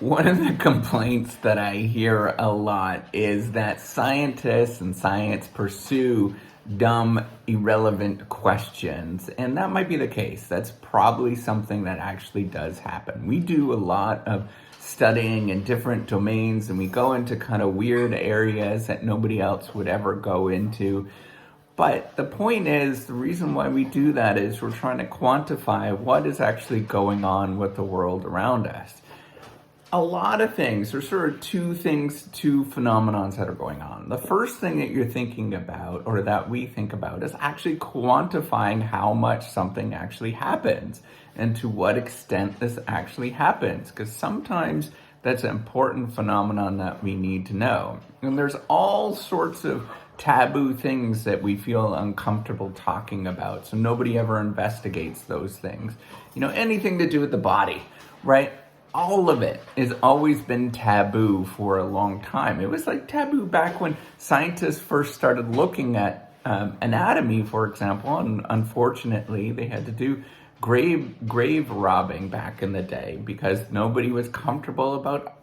One of the complaints that I hear a lot is that scientists and science pursue dumb, irrelevant questions. And that might be the case. That's probably something that actually does happen. We do a lot of studying in different domains and we go into kind of weird areas that nobody else would ever go into. But the point is, the reason why we do that is we're trying to quantify what is actually going on with the world around us. A lot of things, there's sort of two phenomenons that are going on. The first thing that you're thinking about, or that we think about, is actually quantifying how much something actually happens and to what extent this actually happens. Because sometimes that's an important phenomenon that we need to know. And there's all sorts of taboo things that we feel uncomfortable talking about. So nobody ever investigates those things. Anything to do with the body, right? All of it has always been taboo for a long time. It was like taboo back when scientists first started looking at anatomy, for example, and unfortunately they had to do grave robbing back in the day because nobody was comfortable about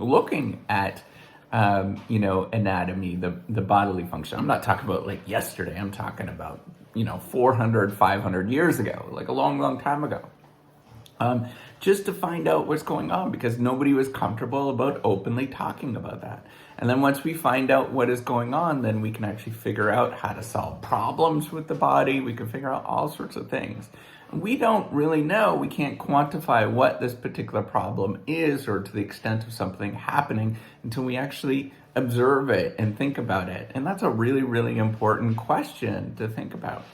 looking at anatomy, the bodily function. I'm not talking about like yesterday. I'm talking about 400, 500 years ago, like a long time ago. Just to find out what's going on because nobody was comfortable about openly talking about that. And then once we find out what is going on, then we can actually figure out how to solve problems with the body. We can figure out all sorts of things. We don't really know, we can't quantify what this particular problem is or to the extent of something happening until we actually observe it and think about it. And that's a really, really important question to think about.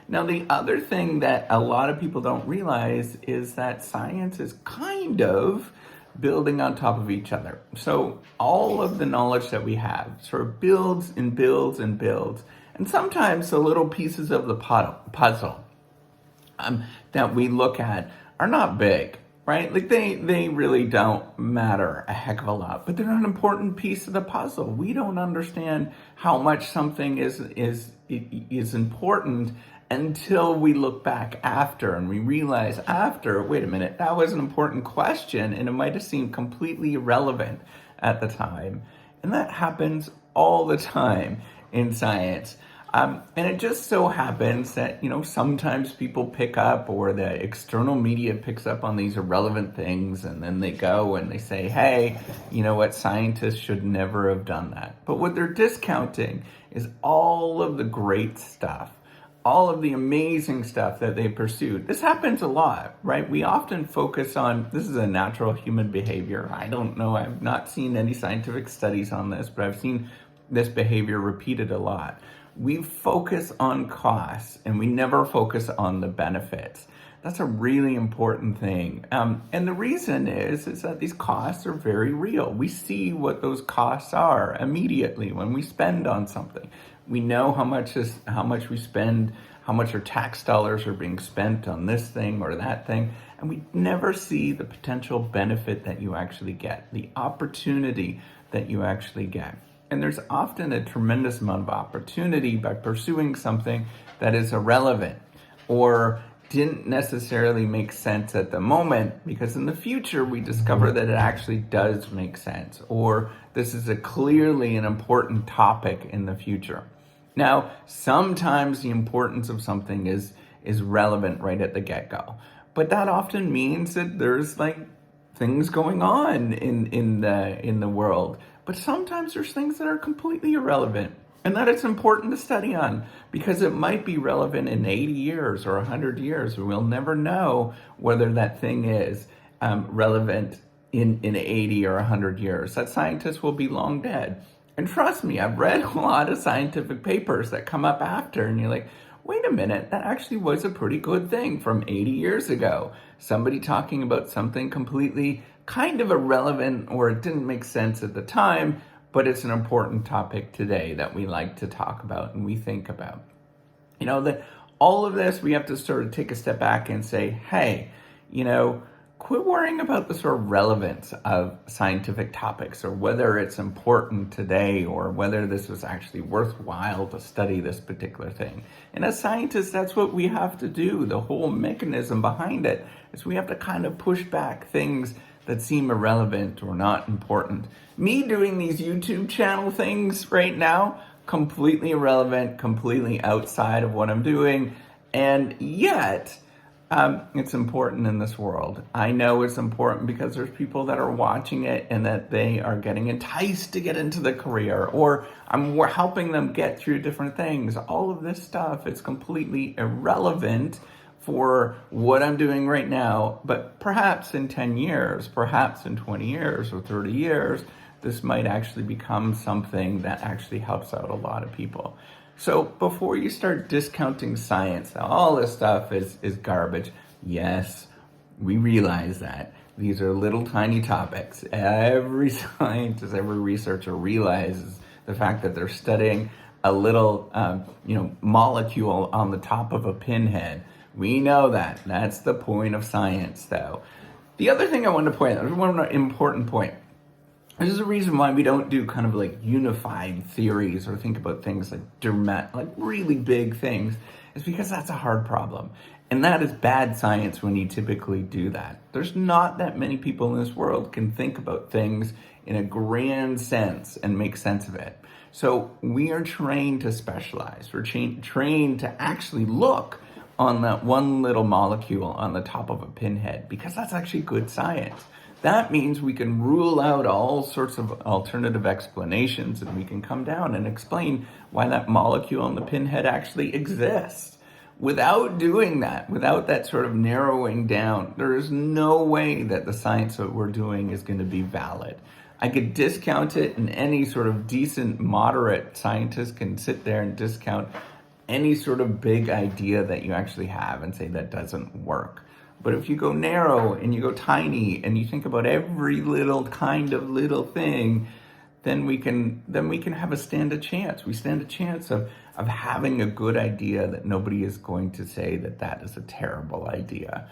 Now, the other thing that a lot of people don't realize is that science is kind of building on top of each other. So all of the knowledge that we have sort of builds and builds and builds. And sometimes the little pieces of the puzzle that we look at are not big, right? Like they really don't matter a heck of a lot, but they're an important piece of the puzzle. We don't understand how much something is important until we look back after and we realize wait a minute, that was an important question and it might have seemed completely irrelevant at the time. And that happens all the time in science. And it just so happens that, sometimes people pick up or the external media picks up on these irrelevant things and then they go and they say, hey, scientists should never have done that. But what they're discounting is all of the great stuff, all of the amazing stuff that they pursued. This happens a lot, right? We often focus on, this is a natural human behavior. I don't know, I've not seen any scientific studies on this, but I've seen this behavior repeated a lot. We focus on costs and we never focus on the benefits. That's a really important thing. And the reason is that these costs are very real. We see what those costs are immediately when we spend on something. We know how much we spend, how much our tax dollars are being spent on this thing or that thing, and we never see the potential benefit that you actually get, the opportunity that you actually get. And there's often a tremendous amount of opportunity by pursuing something that is irrelevant or didn't necessarily make sense at the moment, because in the future we discover that it actually does make sense, or this is clearly an important topic in the future. Now, sometimes the importance of something is relevant right at the get-go, but that often means that there's things going on in the world. But sometimes there's things that are completely irrelevant and that it's important to study on because it might be relevant in 80 years or 100 years. We'll never know whether that thing is relevant in 80 or 100 years. That scientist will be long dead. And trust me, I've read a lot of scientific papers that come up after and you're like, wait a minute, that actually was a pretty good thing from 80 years ago. Somebody talking about something completely kind of irrelevant or it didn't make sense at the time, but it's an important topic today that we like to talk about and we think about. That all of this, we have to sort of take a step back and say, hey, quit worrying about the sort of relevance of scientific topics or whether it's important today or whether this was actually worthwhile to study this particular thing. And as scientists, that's what we have to do. The whole mechanism behind it is we have to kind of push back things that seem irrelevant or not important. Me doing these YouTube channel things right now, completely irrelevant, completely outside of what I'm doing, and yet it's important in this world. I know it's important because there's people that are watching it and that they are getting enticed to get into the career, or I'm helping them get through different things. All of this stuff is completely irrelevant for what I'm doing right now, but perhaps in 10 years, perhaps in 20 years or 30 years, this might actually become something that actually helps out a lot of people. So before you start discounting science, all this stuff is garbage. Yes, we realize that. These are little tiny topics. Every scientist, every researcher realizes the fact that they're studying a little molecule on the top of a pinhead. We know that. That's the point of science, though. The other thing I wanted to point out, one important point. This is the reason why we don't do kind of like unified theories or think about things like really big things, is because that's a hard problem. And that is bad science when you typically do that. There's not that many people in this world can think about things in a grand sense and make sense of it. So we are trained to specialize. We're trained to actually look on that one little molecule on the top of a pinhead, because that's actually good science. That means we can rule out all sorts of alternative explanations, and we can come down and explain why that molecule on the pinhead actually exists. Without doing that, without that sort of narrowing down, there is no way that the science that we're doing is going to be valid. I could discount it, and any sort of decent, moderate scientist can sit there and discount any sort of big idea that you actually have and say that doesn't work. But if you go narrow and you go tiny and you think about every little kind of little thing, then we can stand a chance. We stand a chance of having a good idea that nobody is going to say that is a terrible idea.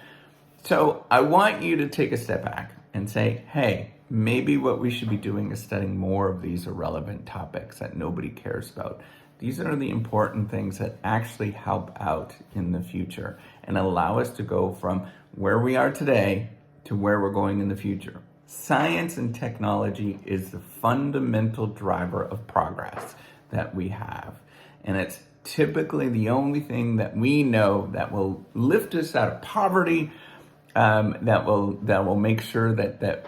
So I want you to take a step back and say, hey, maybe what we should be doing is studying more of these irrelevant topics that nobody cares about. These are the important things that actually help out in the future and allow us to go from where we are today to where we're going in the future. Science and technology is the fundamental driver of progress that we have. And it's typically the only thing that we know that will lift us out of poverty, that will make sure that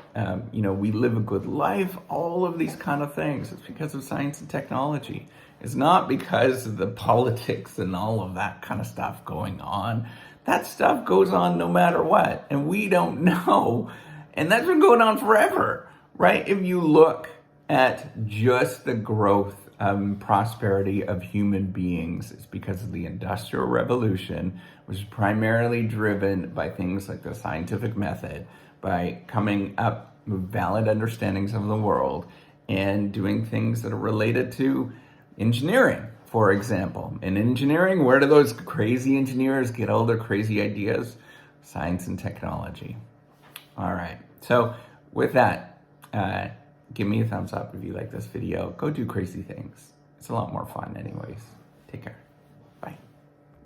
we live a good life. All of these kind of things. It's because of science and technology. It's not because of the politics and all of that kind of stuff going on. That stuff goes on no matter what, and we don't know. And that's been going on forever, right? If you look at just the growth and prosperity of human beings, it's because of the Industrial Revolution, which is primarily driven by things like the scientific method, by coming up with valid understandings of the world and doing things that are related to engineering, for example. In engineering, where do those crazy engineers get all their crazy ideas? Science and technology. All right. So with that, give me a thumbs up if you like this video. Go do crazy things. It's a lot more fun anyways. Take care.